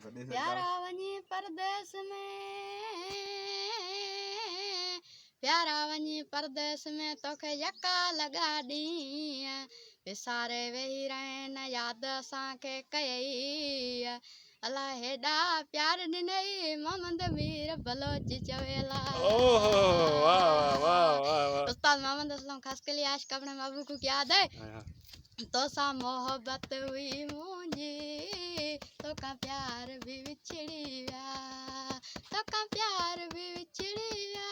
प्यारा वञी परदेस में, प्यारा वञी परदेस में तोखे यका लॻा ॾींहं विसारे वेही रहे न यादि असांखे कयई अलाह हेॾा प्यार ॾिनई मोहम्मद मीर बलोच चवेला। उस्ताद मोहम्मद असलम खास के लिए आशिक अपने बाबू को याद है तो सा मोहब्बत हुई मुझे तो का प्यार भी विछड़ी विया, तो का प्यार भी विछड़ी विया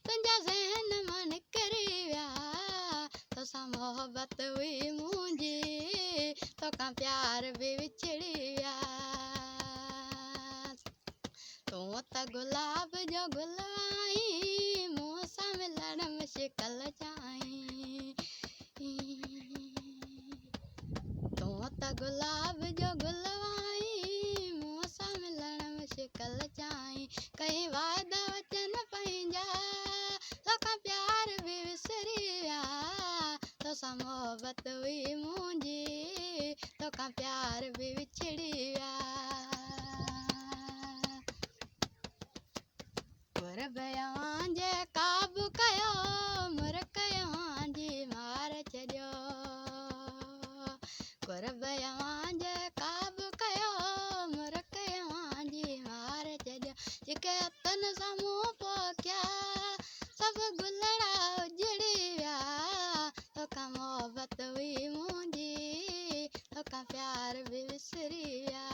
तुंहिंजा ज़हन मां निकिरी विया तो सा मोहब्बत हुई मुझे तो का प्यार भी विछड़ी विया। तूं त गुलाब जो गुल आई मूं सां मिलण मुश्किल चाहीं, तूं त गुलाब जो गुल आई मूं सां मिलण मुश्किल चाहीं कई वाइदा वचन पंहिंजा तोखां प्यार बि विसरी विया तो सां मोहब्बत हुई मुंहिंजी तोखां प्यार बि विछड़ी विया। गुरब यवां जे काबू कयो मुर्क यवां जी मार छॾियो, गुरब यवां जे काबू कयो मुर्क यवां जी मार छॾियो जेके हथनि सां मूं पोखिया सभु गुलड़ा उजड़ी विया तोखां मोहब्बत हुई मुंहिंजी तोखां प्यार बि विसरी विया।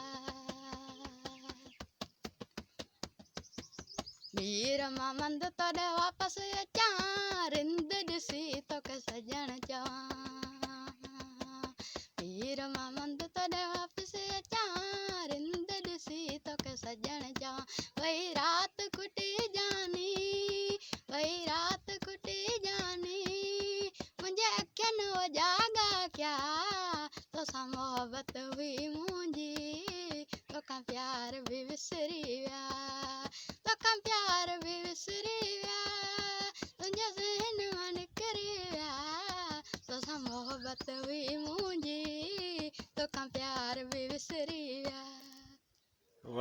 मीर मोहम्मद तोॾे वापसि अचां रिंद ॾिसी तोखे सजण चवां, मीर मोहम्मद तोॾे वापसि अचां रिंद ॾिसी तोखे सजण चवां वही रात खुटी जानी, वही रात खुटी जानी मुंहिंजे अखियुनि वो जागा क्या तो सां मोहब्बत हुई